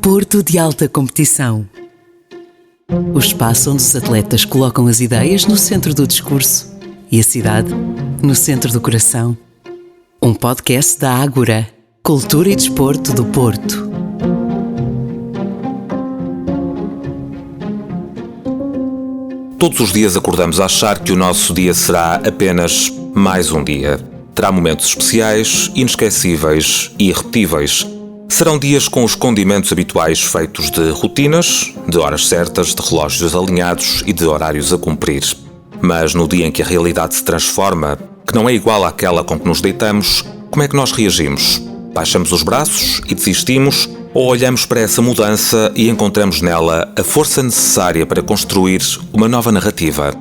Porto de Alta Competição. O espaço onde os atletas colocam as ideias no centro do discurso e a cidade no centro do coração. Um podcast da Ágora, Cultura e Desporto do Porto. Todos os dias acordamos a achar que o nosso dia será apenas mais um dia. Terá momentos especiais, inesquecíveis e irrepetíveis. Serão dias com os condimentos habituais feitos de rotinas, de horas certas, de relógios alinhados e de horários a cumprir. Mas no dia em que a realidade se transforma, que não é igual àquela com que nos deitamos, como é que nós reagimos? Baixamos os braços e desistimos? Ou olhamos para essa mudança e encontramos nela a força necessária para construir uma nova narrativa?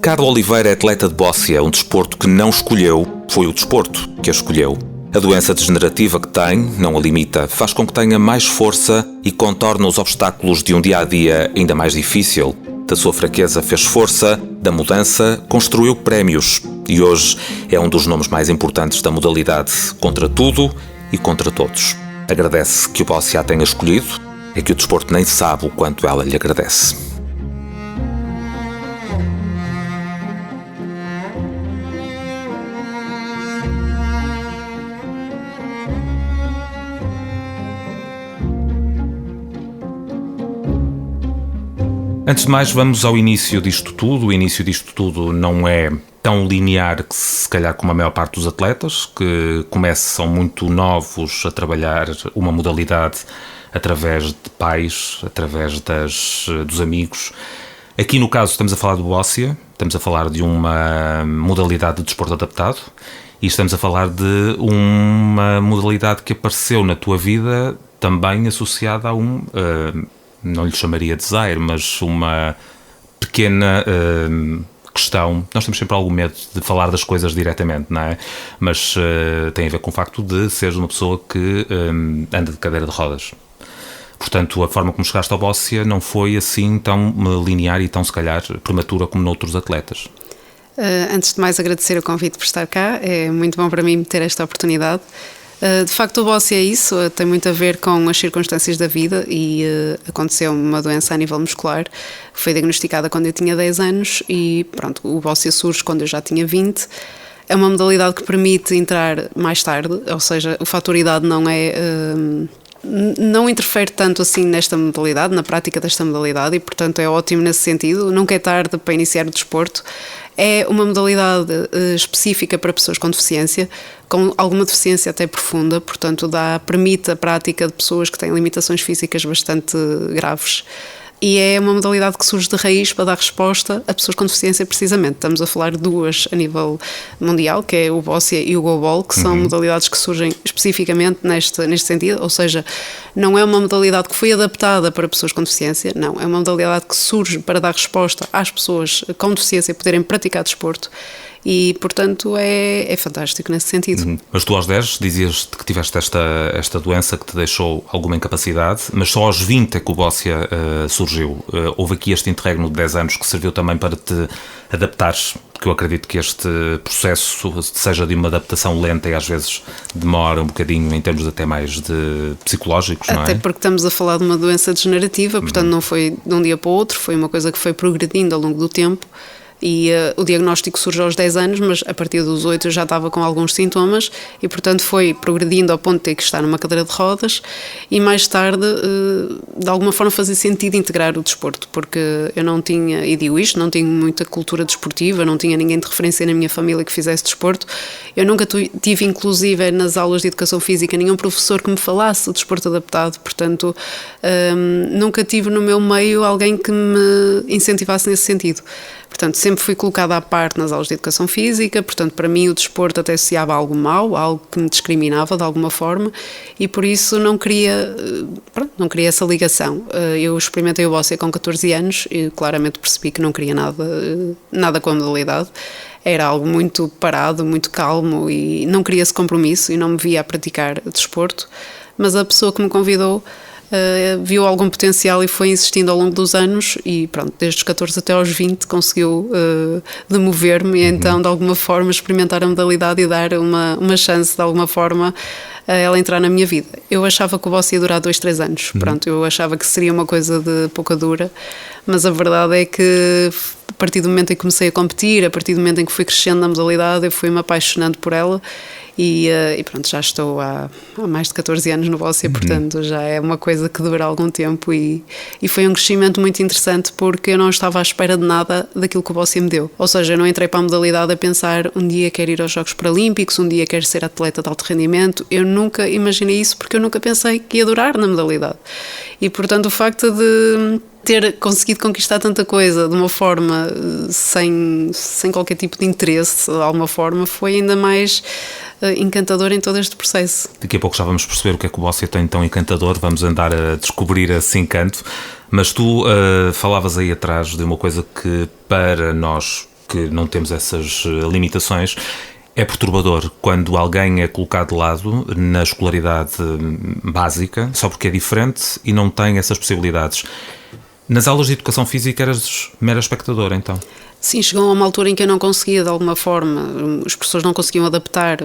Carla Oliveira é atleta de bóssia, um desporto que não escolheu, foi o desporto que a escolheu. A doença degenerativa que tem, não a limita, faz com que tenha mais força e contorna os obstáculos de um dia-a-dia ainda mais difícil. Da sua fraqueza fez força, da mudança construiu prémios e hoje é um dos nomes mais importantes da modalidade, contra tudo e contra todos. Agradece que o bóssia a tenha escolhido, é que o desporto nem sabe o quanto ela lhe agradece. Antes de mais, vamos ao início disto tudo. O início disto tudo não é tão linear que se calhar como a maior parte dos atletas, que começam muito novos a trabalhar uma modalidade através de pais, através dos amigos. Aqui no caso estamos a falar do bóssia, estamos a falar de uma modalidade de desporto adaptado e estamos a falar de uma modalidade que apareceu na tua vida também associada a não lhe chamaria desaire, mas uma pequena questão. Nós temos sempre algum medo de falar das coisas diretamente, não é? Mas tem a ver com o facto de seres uma pessoa que anda de cadeira de rodas. Portanto, a forma como chegaste ao bóssia não foi assim tão linear e tão, se calhar, prematura como noutros atletas. Antes de mais, agradecer o convite por estar cá. É muito bom para mim ter esta oportunidade. De facto, o bóssia é isso, tem muito a ver com as circunstâncias da vida e aconteceu-me uma doença a nível muscular, foi diagnosticada quando eu tinha 10 anos e pronto, o bóssia surge quando eu já tinha 20. É uma modalidade que permite entrar mais tarde, ou seja, o fator idade não interfere tanto assim nesta modalidade, na prática desta modalidade e portanto é ótimo nesse sentido, nunca é tarde para iniciar o desporto. É uma modalidade específica para pessoas com deficiência, com alguma deficiência até profunda, portanto permite a prática de pessoas que têm limitações físicas bastante graves. E é uma modalidade que surge de raiz para dar resposta a pessoas com deficiência precisamente. Estamos a falar de duas a nível mundial, que é o bóssia e o goalball, que são modalidades que surgem especificamente neste sentido, ou seja, não é uma modalidade que foi adaptada para pessoas com deficiência, não, é uma modalidade que surge para dar resposta às pessoas com deficiência poderem praticar desporto. E, portanto, é fantástico nesse sentido. Mas tu aos 10 dizias que tiveste esta doença que te deixou alguma incapacidade, mas só aos 20 é que o bóssia surgiu. Houve aqui este interregno de 10 anos que serviu também para te adaptares, porque eu acredito que este processo seja de uma adaptação lenta e às vezes demora um bocadinho em termos até mais de psicológicos, não é? Até porque estamos a falar de uma doença degenerativa, portanto não foi de um dia para o outro, foi uma coisa que foi progredindo ao longo do tempo. E o diagnóstico surge aos 10 anos, mas a partir dos 8 eu já estava com alguns sintomas e, portanto, foi progredindo ao ponto de ter que estar numa cadeira de rodas e mais tarde, de alguma forma, fazia sentido integrar o desporto, porque eu não tinha, e digo isto, não tinha muita cultura desportiva, não tinha ninguém de referência na minha família que fizesse desporto. Eu nunca tive, inclusive, nas aulas de educação física, nenhum professor que me falasse de desporto adaptado, portanto, nunca tive no meu meio alguém que me incentivasse nesse sentido. Portanto, sempre fui colocada à parte nas aulas de educação física, portanto, para mim o desporto até associava a algo mau, algo que me discriminava de alguma forma e por isso não queria essa ligação. Eu experimentei o bóssia com 14 anos e claramente percebi que não queria nada com a modalidade. Era algo muito parado, muito calmo e não queria esse compromisso e não me via a praticar desporto. Mas a pessoa que me convidou viu algum potencial e foi insistindo ao longo dos anos e pronto, desde os 14 até aos 20 conseguiu demover-me e então de alguma forma experimentar a modalidade e dar uma chance de alguma forma a ela entrar na minha vida. Eu achava que o boxe ia durar 2-3 anos, pronto, eu achava que seria uma coisa de pouca dura, mas a verdade é que a partir do momento em que comecei a competir, a partir do momento em que fui crescendo na modalidade, eu fui-me apaixonando por ela e pronto, já estou há mais de 14 anos no boxe, portanto já é uma coisa que dura algum tempo e foi um crescimento muito interessante porque eu não estava à espera de nada daquilo que o boxe me deu. Ou seja, eu não entrei para a modalidade a pensar um dia quero ir aos Jogos Paralímpicos, um dia quero ser atleta de alto rendimento. Eu nunca imaginei isso porque eu nunca pensei que ia durar na modalidade. E portanto o facto de ter conseguido conquistar tanta coisa de uma forma sem qualquer tipo de interesse, de alguma forma, foi ainda mais encantador em todo este processo. Daqui a pouco já vamos perceber o que é que o boxe tem tão encantador, vamos andar a descobrir esse encanto, mas tu falavas aí atrás de uma coisa que para nós que não temos essas limitações é perturbador quando alguém é colocado de lado na escolaridade básica só porque é diferente e não tem essas possibilidades. Nas aulas de educação física eras mera espectadora, então? Sim, chegou a uma altura em que eu não conseguia, de alguma forma, os professores não conseguiam adaptar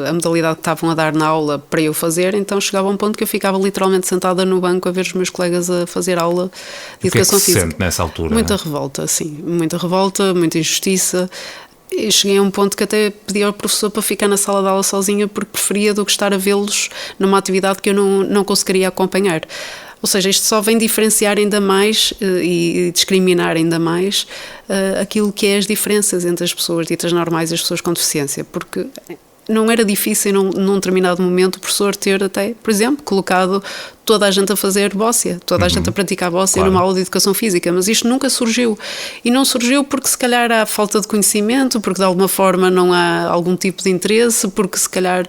a modalidade que estavam a dar na aula para eu fazer, então chegava a um ponto que eu ficava literalmente sentada no banco a ver os meus colegas a fazer aula de educação física. O que é que se sente nessa altura? Muita revolta, sim, muita revolta, muita injustiça. Eu cheguei a um ponto que até pedi ao professor para ficar na sala de aula sozinha porque preferia do que estar a vê-los numa atividade que eu não conseguiria acompanhar. Ou seja, isto só vem diferenciar ainda mais e discriminar ainda mais aquilo que é as diferenças entre as pessoas ditas normais e as pessoas com deficiência, porque não era difícil num determinado momento o professor ter até, por exemplo, colocado toda a gente a fazer bóssia, toda a gente a praticar bóssia numa aula de educação física, mas isto nunca surgiu. E não surgiu porque se calhar há falta de conhecimento, porque de alguma forma não há algum tipo de interesse, porque se calhar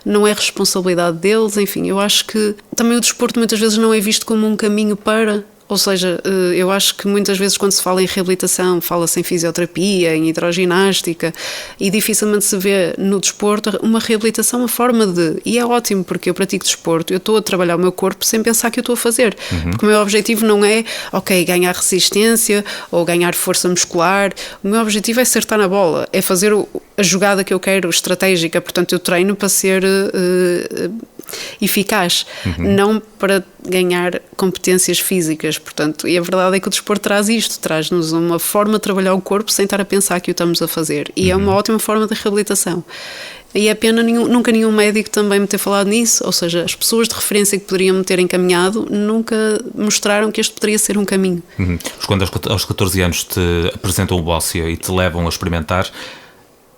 não é responsabilidade deles, enfim, eu acho que também o desporto muitas vezes não é visto como um caminho para... Ou seja, eu acho que muitas vezes quando se fala em reabilitação, fala-se em fisioterapia, em hidroginástica e dificilmente se vê no desporto uma reabilitação, uma forma de... E é ótimo porque eu pratico desporto, eu estou a trabalhar o meu corpo sem pensar que eu estou a fazer. Porque o meu objetivo não é, ganhar resistência ou ganhar força muscular. O meu objetivo é acertar na bola, é fazer a jogada que eu quero, estratégica. Portanto, eu treino para ser... eficaz, não para ganhar competências físicas, portanto, e a verdade é que o desporto traz isto, traz-nos uma forma de trabalhar o corpo sem estar a pensar que o estamos a fazer, e é uma ótima forma de reabilitação. E é pena nunca nenhum médico também me ter falado nisso, ou seja, as pessoas de referência que poderiam me ter encaminhado nunca mostraram que este poderia ser um caminho. Quando aos 14 anos te apresentam o bóssia e te levam a experimentar,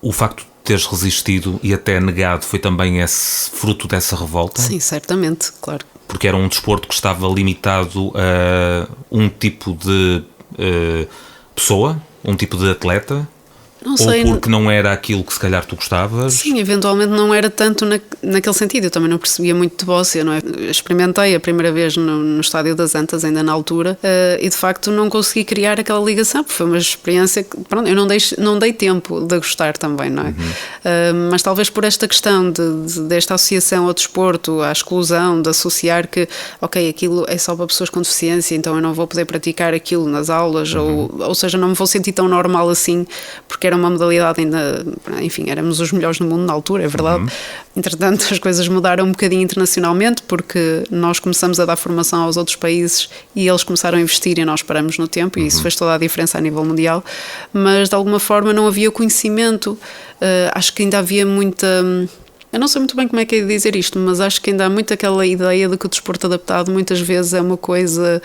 o facto de teres resistido e até negado foi também esse fruto dessa revolta? Sim, certamente, claro. Porque era um desporto que estava limitado a um tipo de pessoa, um tipo de atleta? Não sei. Ou porque não era aquilo que se calhar tu gostavas? Sim, eventualmente não era tanto naquele sentido. Eu também não percebia muito de bóssia, não é? Experimentei a primeira vez no Estádio das Antas, ainda na altura, e de facto não consegui criar aquela ligação, porque foi uma experiência que, pronto, eu não dei tempo de gostar também, não é? Mas talvez por esta questão desta associação ao desporto, à exclusão, de associar que, aquilo é só para pessoas com deficiência, então eu não vou poder praticar aquilo nas aulas, ou seja, não me vou sentir tão normal assim, porque era uma modalidade ainda, enfim, éramos os melhores no mundo na altura, é verdade. Entretanto, as coisas mudaram um bocadinho internacionalmente, porque nós começamos a dar formação aos outros países e eles começaram a investir e nós paramos no tempo, e isso fez toda a diferença a nível mundial, mas de alguma forma não havia conhecimento, acho que ainda havia muita... Eu não sei muito bem como é que é de dizer isto, mas acho que ainda há muito aquela ideia de que o desporto adaptado muitas vezes é uma coisa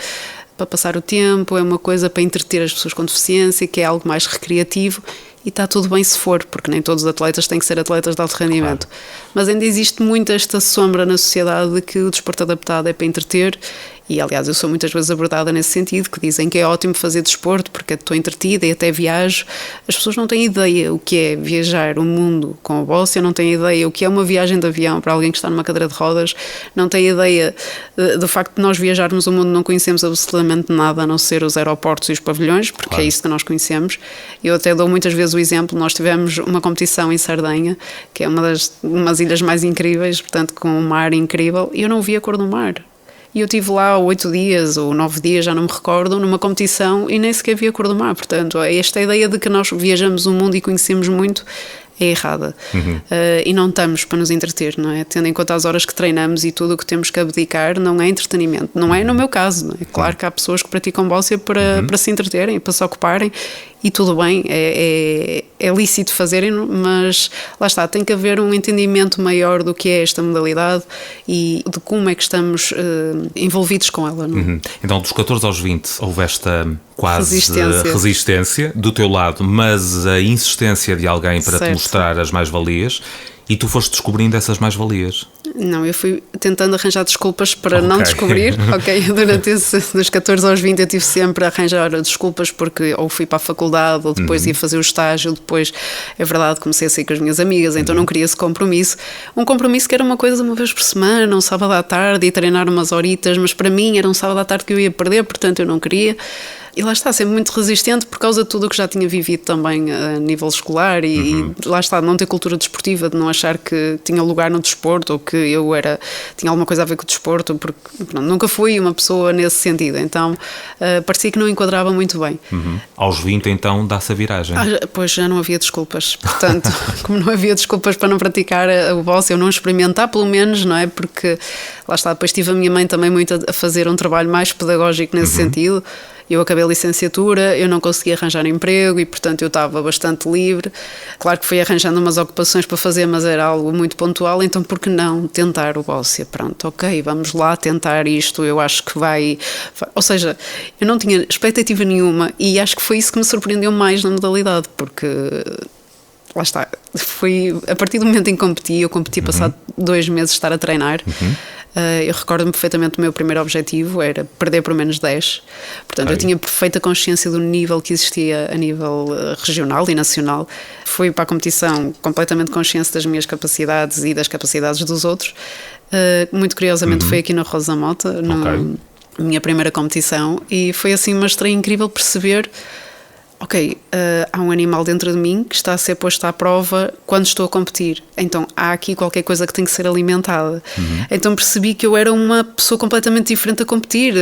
para passar o tempo, é uma coisa para entreter as pessoas com deficiência, que é algo mais recreativo, e está tudo bem se for, porque nem todos os atletas têm que ser atletas de alto rendimento. Claro. Mas ainda existe muito esta sombra na sociedade de que o desporto adaptado é para entreter, e aliás eu sou muitas vezes abordada nesse sentido, que dizem que é ótimo fazer desporto porque estou entretida e até viajo. As pessoas não têm ideia o que é viajar o mundo com a bóssia, não têm ideia o que é uma viagem de avião para alguém que está numa cadeira de rodas, não têm ideia do facto de nós viajarmos o mundo, não conhecemos absolutamente nada a não ser os aeroportos e os pavilhões, porque claro. É isso que nós conhecemos. Eu até dou muitas vezes o exemplo, nós tivemos uma competição em Sardenha, que é umas ilhas mais incríveis, portanto com um mar incrível, e eu não vi a cor do mar. e eu estive lá 8 dias ou 9 dias, já não me recordo, numa competição e nem sequer via a cor do mar. Portanto, esta ideia de que nós viajamos o mundo e conhecemos muito é errada. E não estamos para nos entreter, não é? Tendo em conta as horas que treinamos e tudo o que temos que abdicar, não é entretenimento. Não é no meu caso, não é? Claro que há pessoas que praticam bóssia para se entreterem, para se ocuparem, e tudo bem, é lícito fazerem, mas lá está, tem que haver um entendimento maior do que é esta modalidade e de como é que estamos envolvidos com ela, não é? Então, dos 14 aos 20 houve esta quase resistência do teu lado, mas a insistência de alguém para te mostrar as mais-valias, e tu foste descobrindo essas mais-valias. Não, eu fui tentando arranjar desculpas para não descobrir. Durante dos 14 aos 20 eu tive sempre a arranjar desculpas, porque ou fui para a faculdade ou depois ia fazer o estágio, depois, é verdade, comecei a sair com as minhas amigas, então não queria esse compromisso. Um compromisso que era uma coisa uma vez por semana, um sábado à tarde, e treinar umas horitas, mas para mim era um sábado à tarde que eu ia perder, portanto eu não queria. E lá está, sempre muito resistente por causa de tudo o que já tinha vivido também a nível escolar e lá está, não ter cultura desportiva, de não achar que tinha lugar no desporto ou que eu tinha alguma coisa a ver com o desporto, porque pronto, nunca fui uma pessoa nesse sentido, então parecia que não enquadrava muito bem. Aos 20 então dá-se a viragem. Pois já não havia desculpas, portanto, como não havia desculpas para não praticar o bóssia ou não experimentar pelo menos, não é? Porque lá está, depois tive a minha mãe também muito a fazer um trabalho mais pedagógico nesse sentido. Eu acabei a licenciatura, eu não conseguia arranjar emprego e, portanto, eu estava bastante livre. Claro que fui arranjando umas ocupações para fazer, mas era algo muito pontual, então por que não tentar o bóssia? Pronto, ok, vamos lá tentar isto, eu acho que vai... Ou seja, eu não tinha expectativa nenhuma e acho que foi isso que me surpreendeu mais na modalidade, porque... Lá está, foi a partir do momento em que eu competi passado 2 meses de estar a treinar. Eu recordo-me perfeitamente, o meu primeiro objetivo era perder por menos 10, portanto eu tinha perfeita consciência do nível que existia a nível regional e nacional. Fui para a competição completamente consciente das minhas capacidades e das capacidades dos outros. Muito curiosamente foi aqui na Rosa Mota, na minha primeira competição, e foi assim uma estreia incrível perceber... Ok, há um animal dentro de mim que está a ser posto à prova quando estou a competir. Então há aqui qualquer coisa que tem que ser alimentada. Então percebi que eu era uma pessoa completamente diferente a competir.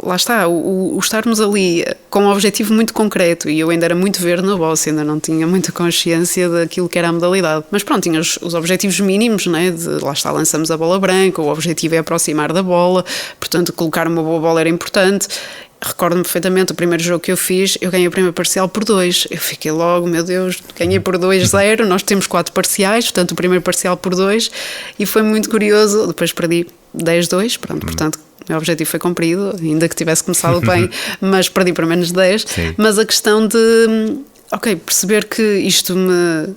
Lá está, o estarmos ali com um objetivo muito concreto, e eu ainda era muito verde na bóssia, ainda não tinha muita consciência daquilo que era a modalidade. Mas pronto, tinha os objetivos mínimos, né? Lá está, lançamos a bola branca, o objetivo é aproximar da bola, portanto colocar uma boa bola era importante. Recordo-me perfeitamente, o primeiro jogo que eu fiz, eu ganhei o primeiro parcial por 2. Eu fiquei logo, meu Deus, ganhei por 2-0, nós temos 4 parciais, portanto o primeiro parcial por 2, e foi muito curioso, depois perdi 10-2, pronto, portanto o meu objetivo foi cumprido, ainda que tivesse começado bem, mas perdi por menos 10, mas a questão de, perceber que isto me...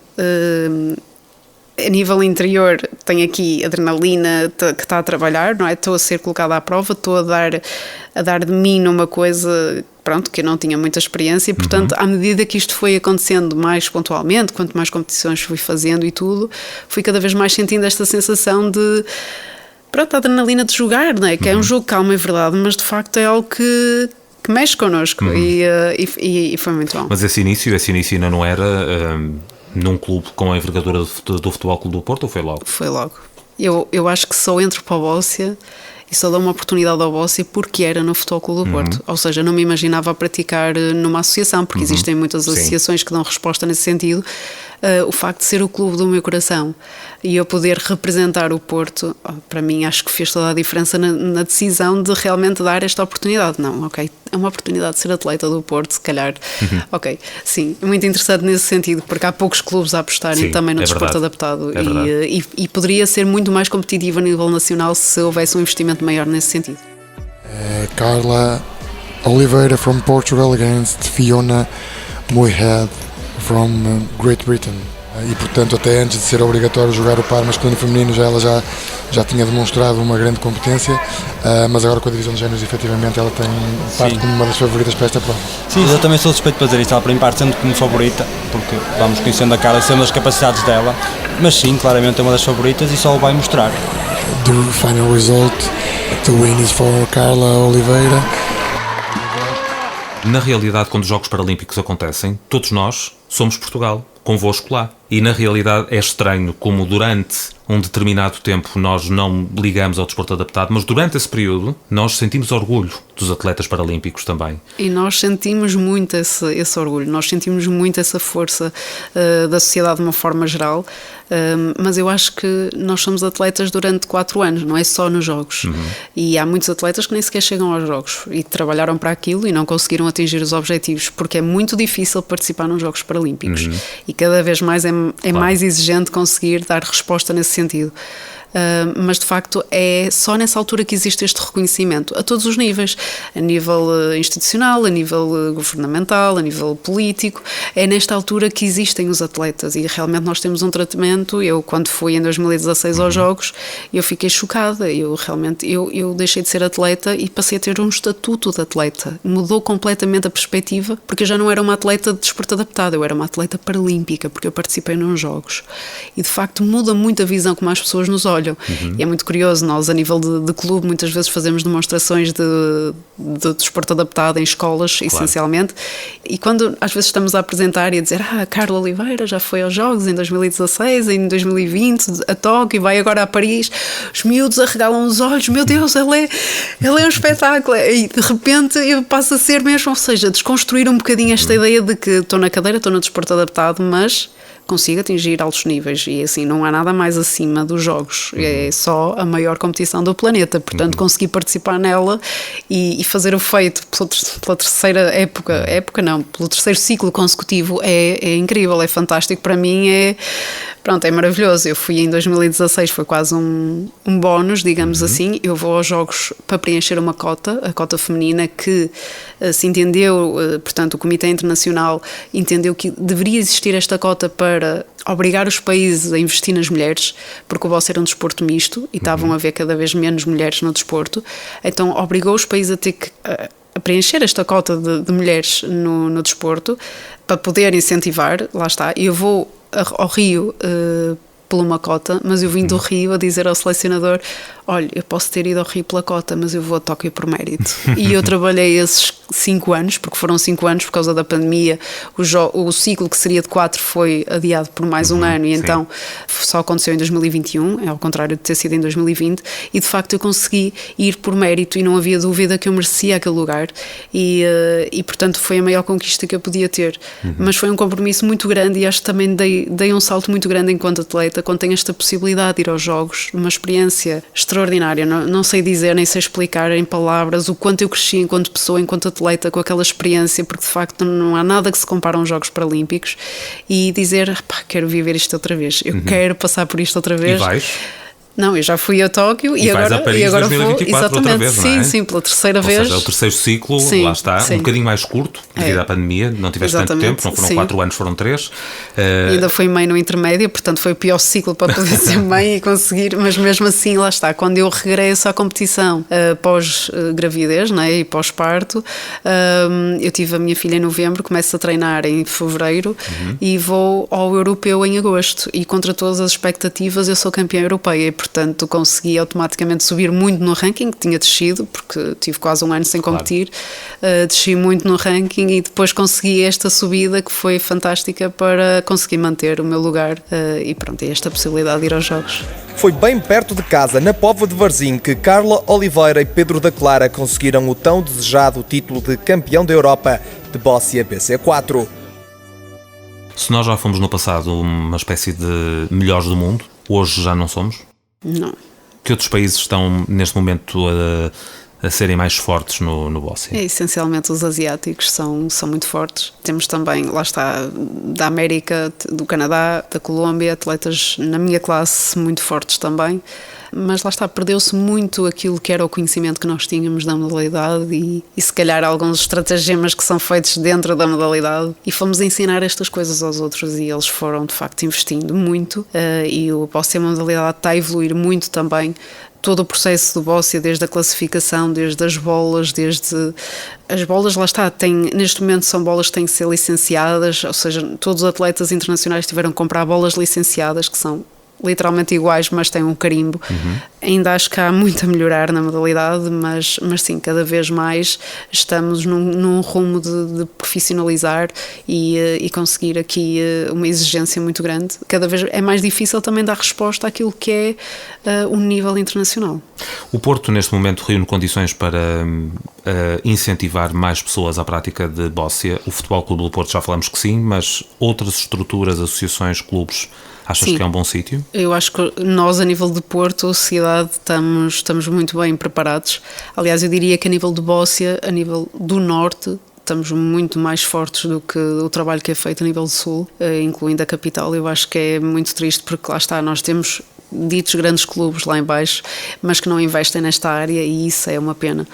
a nível interior tenho aqui adrenalina que está a trabalhar, não é? Estou a ser colocada à prova, estou a dar de mim numa coisa, pronto, que eu não tinha muita experiência, e portanto à medida que isto foi acontecendo mais pontualmente, quanto mais competições fui fazendo e tudo, fui cada vez mais sentindo esta sensação de, pronto, a adrenalina de jogar, não é? Que é um jogo calmo, é verdade, mas de facto é algo que mexe connosco e foi muito bom. Mas esse início ainda não era... num clube com a envergadura do Futebol Clube do Porto, ou foi logo? Foi logo. Eu acho que só entro para a bóssia e só dou uma oportunidade ao bóssia porque era no Futebol Clube do Porto. Ou seja, não me imaginava a praticar numa associação, porque existem muitas associações que dão resposta nesse sentido. O facto de ser o clube do meu coração e eu poder representar o Porto, para mim acho que fez toda a diferença na decisão de realmente dar esta oportunidade. Não, é uma oportunidade de ser atleta do Porto, se calhar. Sim, é muito interessante nesse sentido, porque há poucos clubes a apostarem também no desporto adaptado e poderia ser muito mais competitivo a nível nacional se houvesse um investimento maior nesse sentido. Carla Oliveira from Portugal against Fiona Moyhead from Great Britain. E portanto, até antes de ser obrigatório jogar o par masculino e feminino, ela já tinha demonstrado uma grande competência, mas agora com a divisão de géneros, efetivamente, ela tem parte como uma das favoritas para esta prova. Sim, eu também sou suspeito para dizer isso. Ela para mim parte sendo como favorita, porque vamos conhecendo a Carla, sendo as capacidades dela, mas sim, claramente é uma das favoritas e só o vai mostrar. The final result, the win is for Carla Oliveira. Na realidade, quando os Jogos Paralímpicos acontecem, todos nós somos Portugal. convosco lá. E na realidade é estranho como durante um determinado tempo nós não ligamos ao desporto adaptado, mas durante esse período nós sentimos orgulho dos atletas paralímpicos também. E nós sentimos muito esse orgulho, nós sentimos muito essa força da sociedade de uma forma geral, mas eu acho que nós somos atletas durante 4 anos, não é só nos Jogos. E há muitos atletas que nem sequer chegam aos Jogos e trabalharam para aquilo e não conseguiram atingir os objetivos, porque é muito difícil participar nos Jogos Paralímpicos e cada vez mais é Claro. mais exigente conseguir dar resposta nesse sentido. Mas de facto é só nessa altura que existe este reconhecimento a todos os níveis, a nível institucional, a nível governamental, a nível político. É nesta altura que existem os atletas e realmente nós temos um tratamento. Eu, quando fui em 2016 aos Jogos, eu fiquei chocada. Eu deixei de ser atleta e passei a ter um estatuto de atleta. Mudou completamente a perspectiva, porque eu já não era uma atleta de desporto adaptado, eu era uma atleta paralímpica, porque eu participei nos Jogos. E de facto muda muito a visão como as pessoas nos olham. E é muito curioso, nós a nível de clube muitas vezes fazemos demonstrações de desporto adaptado em escolas, essencialmente, e quando às vezes estamos a apresentar e a dizer Carla Oliveira já foi aos Jogos em 2016, em 2020 a Tóquio e vai agora a Paris, os miúdos arregalam os olhos, meu Deus, ela é um espetáculo, e de repente eu passo a ser mesmo, ou seja, desconstruir um bocadinho esta ideia de que estou na cadeira, estou no desporto adaptado, mas consigo atingir altos níveis e assim não há nada mais acima dos Jogos, é só a maior competição do planeta, portanto consegui participar nela e fazer o feito pela terceira época não, pelo terceiro ciclo consecutivo é incrível, é fantástico, para mim é maravilhoso. Eu fui em 2016, foi quase um bónus, digamos assim. Eu vou aos Jogos para preencher uma cota, a cota feminina, que se entendeu, portanto o Comitê Internacional entendeu que deveria existir esta cota para obrigar os países a investir nas mulheres, porque o boxe era um desporto misto e estavam a haver cada vez menos mulheres no desporto, então obrigou os países a ter que a preencher esta cota de mulheres no desporto para poder incentivar, lá está. Eu vou ao Rio por uma cota, mas eu vim do Rio a dizer ao selecionador: olha, eu posso ter ido ao Rio pela cota, mas eu vou a Tóquio por mérito. E eu trabalhei esses 5 anos, porque foram 5 anos por causa da pandemia. O ciclo que seria de 4 foi adiado por mais um ano, e então só aconteceu em 2021, ao contrário de ter sido em 2020, e de facto eu consegui ir por mérito e não havia dúvida que eu merecia aquele lugar, e portanto foi a maior conquista que eu podia ter. Mas foi um compromisso muito grande, e acho que também dei um salto muito grande enquanto atleta, quando tenho esta possibilidade de ir aos Jogos, uma experiência extraordinária. Não sei dizer, nem sei explicar em palavras o quanto eu cresci enquanto pessoa, enquanto atleta, com aquela experiência, porque de facto não há nada que se compare aos Jogos Paralímpicos, e dizer, quero viver isto outra vez, eu quero passar por isto outra vez. E vais? Não, eu já fui a Tóquio e agora a Paris, agora 2024 vou, exatamente, outra vez, não é? sim, pela terceira vez. Ou seja, o terceiro ciclo, lá está, um bocadinho mais curto, devido à pandemia, não tiveste tanto tempo, não foram 4 anos, foram 3. E ainda fui mãe no intermédio, portanto foi o pior ciclo para poder ser mãe e conseguir, mas mesmo assim, lá está, quando eu regresso à competição pós-gravidez, né, e pós-parto, eu tive a minha filha em novembro, começo a treinar em fevereiro e vou ao europeu em agosto, e contra todas as expectativas eu sou campeã europeia e portanto consegui automaticamente subir muito no ranking, que tinha descido, porque tive quase um ano sem competir, desci muito no ranking e depois consegui esta subida que foi fantástica para conseguir manter o meu lugar e pronto, é esta possibilidade de ir aos Jogos. Foi bem perto de casa, na Póvoa de Varzim, que Carla Oliveira e Pedro da Clara conseguiram o tão desejado título de campeão da Europa de Bóssia BC4. Se nós já fomos no passado uma espécie de melhores do mundo, hoje já não somos? Não. Que outros países estão neste momento a serem mais fortes no boxe? Essencialmente os asiáticos são muito fortes. Temos também, lá está, da América, do Canadá, da Colômbia, atletas na minha classe muito fortes também. Mas lá está, perdeu-se muito aquilo que era o conhecimento que nós tínhamos da modalidade e se calhar alguns estratagemas que são feitos dentro da modalidade, e fomos ensinar estas coisas aos outros e eles foram de facto investindo muito e o boxe, a modalidade está a evoluir muito também. Todo o processo do boxe, desde a classificação, desde as bolas, lá está, neste momento são bolas que têm que ser licenciadas, ou seja, todos os atletas internacionais tiveram que comprar bolas licenciadas, que são literalmente iguais, mas têm um carimbo. Ainda acho que há muito a melhorar na modalidade, mas sim, cada vez mais estamos num rumo de profissionalizar e conseguir aqui uma exigência muito grande. Cada vez é mais difícil também dar resposta àquilo que é o nível internacional. O Porto, neste momento, reúne condições para incentivar mais pessoas à prática de bóssia. O Futebol Clube do Porto já falamos que sim, mas outras estruturas, associações, clubes, achas Sim. que é um bom sítio? Eu acho que nós, a nível de Porto, sociedade, estamos muito bem preparados. Aliás, eu diria que a nível de bóssia, a nível do Norte, estamos muito mais fortes do que o trabalho que é feito a nível do Sul, incluindo a capital. Eu acho que é muito triste porque lá está, nós temos ditos grandes clubes lá em baixo, mas que não investem nesta área e isso é uma pena,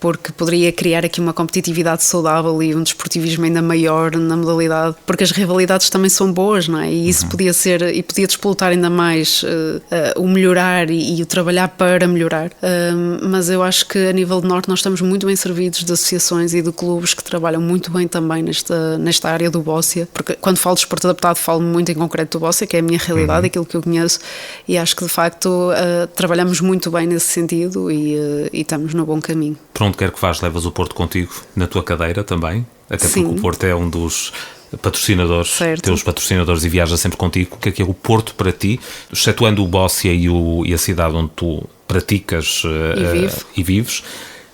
porque poderia criar aqui uma competitividade saudável e um desportivismo ainda maior na modalidade, porque as rivalidades também são boas, não é? E isso podia ser, e podia despoltar ainda mais o melhorar e o trabalhar para melhorar. Mas eu acho que a nível de Norte nós estamos muito bem servidos de associações e de clubes que trabalham muito bem também nesta área do bóssia, porque quando falo de desporto adaptado falo muito em concreto do bóssia, que é a minha realidade, aquilo que eu conheço, e acho que de facto trabalhamos muito bem nesse sentido e estamos no bom caminho. Para onde quer que vás, levas o Porto contigo, na tua cadeira também, até Sim. porque o Porto é um dos patrocinadores, Certo. teus patrocinadores, e viaja sempre contigo. O que é o Porto para ti, excetuando o bóssia e a cidade onde tu praticas e vives?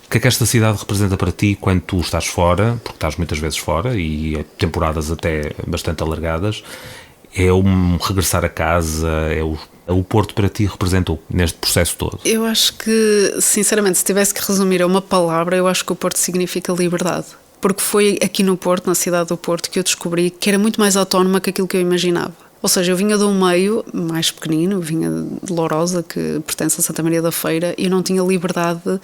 O que é que esta cidade representa para ti quando tu estás fora, porque estás muitas vezes fora e temporadas até bastante alargadas? É um regressar a casa, o Porto para ti representou neste processo todo? Eu acho que, sinceramente, se tivesse que resumir a uma palavra, eu acho que o Porto significa liberdade. Porque foi aqui no Porto, na cidade do Porto, que eu descobri que era muito mais autónoma que aquilo que eu imaginava. Ou seja, eu vinha de um meio mais pequenino, vinha de Lourosa, que pertence a Santa Maria da Feira, e eu não tinha liberdade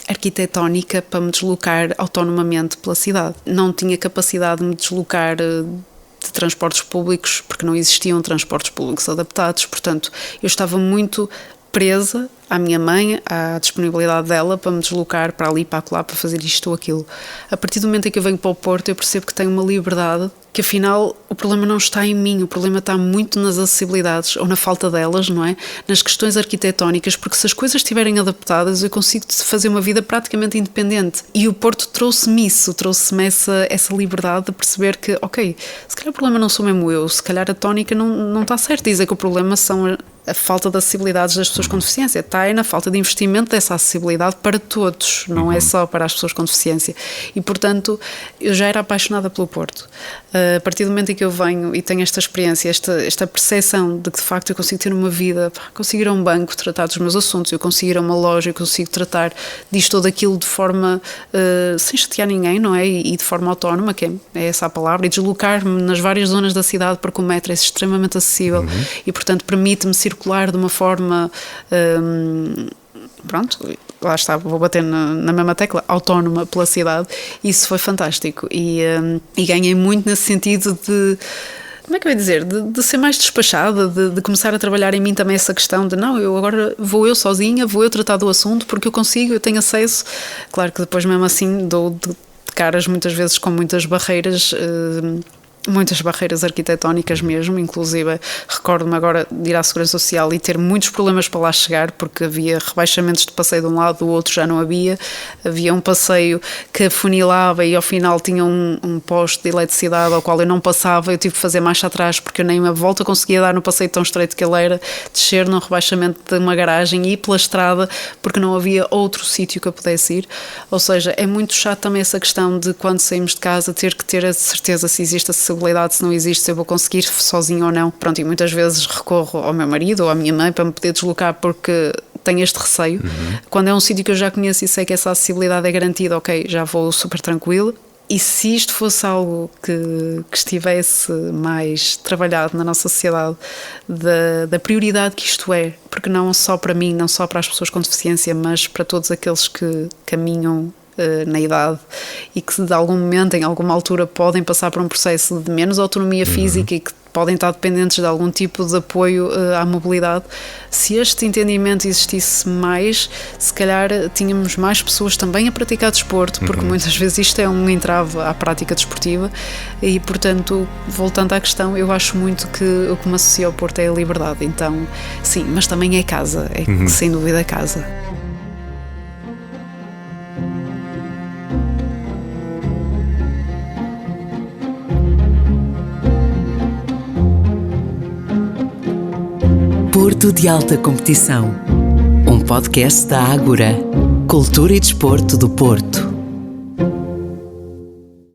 arquitetónica para me deslocar autonomamente pela cidade. Não tinha capacidade de me deslocar de transportes públicos, porque não existiam transportes públicos adaptados, portanto, eu estava muito presa à minha mãe, à disponibilidade dela para me deslocar para ali, para lá, para fazer isto ou aquilo. A partir do momento em que eu venho para o Porto, eu percebo que tenho uma liberdade que afinal o problema não está em mim, o problema está muito nas acessibilidades ou na falta delas, não é? Nas questões arquitetónicas, porque se as coisas estiverem adaptadas eu consigo fazer uma vida praticamente independente. E o Porto trouxe-me isso, trouxe-me essa liberdade de perceber que, ok, se calhar o problema não sou mesmo eu, se calhar a tónica não está certa, dizer que o problema são a falta de acessibilidades das pessoas com deficiência, está aí na falta de investimento dessa acessibilidade para todos, não é só para as pessoas com deficiência. E portanto eu já era apaixonada pelo Porto. A partir do momento em que eu venho e tenho esta experiência, esta percepção de que de facto eu consigo ter uma vida, consigo ir a um banco tratar dos meus assuntos, eu consigo ir a uma loja, eu consigo tratar disto ou daquilo de forma sem chatear ninguém, não é? E de forma autónoma, que é essa a palavra, e deslocar-me nas várias zonas da cidade, porque o metro é extremamente acessível e portanto permite-me circular de uma forma pronto, lá está, vou bater na mesma tecla, autónoma pela cidade. Isso foi fantástico e ganhei muito nesse sentido de, como é que eu ia dizer, de ser mais despachada, de começar a trabalhar em mim também essa questão de não, eu agora vou eu sozinha, vou eu tratar do assunto porque eu consigo, eu tenho acesso. Claro que depois mesmo assim dou de caras muitas vezes com muitas barreiras arquitetónicas mesmo, inclusive recordo-me agora de ir à Segurança Social e ter muitos problemas para lá chegar, porque havia rebaixamentos de passeio de um lado, do outro já não havia um passeio que afunilava e ao final tinha um poste de eletricidade ao qual eu não passava, eu tive que fazer marcha atrás porque eu nem uma volta conseguia dar no passeio tão estreito que ele era, descer num rebaixamento de uma garagem e ir pela estrada porque não havia outro sítio que eu pudesse ir. Ou seja, é muito chato também essa questão de quando saímos de casa ter que ter a certeza se existe acessibilidade, se não existe, se eu vou conseguir sozinho ou não. Pronto, e muitas vezes recorro ao meu marido ou à minha mãe para me poder deslocar porque tenho este receio. Quando é um sítio que eu já conheço e sei que essa acessibilidade é garantida, ok, já vou super tranquilo. E se isto fosse algo que estivesse mais trabalhado na nossa sociedade, da prioridade que isto é, porque não só para mim, não só para as pessoas com deficiência, mas para todos aqueles que caminham na idade e que de algum momento, em alguma altura, podem passar por um processo de menos autonomia física e que podem estar dependentes de algum tipo de apoio à mobilidade. Se este entendimento existisse mais, se calhar tínhamos mais pessoas também a praticar desporto, porque muitas vezes isto é um entrave à prática desportiva e, portanto, voltando à questão, eu acho muito que o que me associa ao Porto é a liberdade. Então, sim, mas também é casa, é sem dúvida casa. Porto de Alta Competição, um podcast da Ágora, Cultura e Desporto do Porto.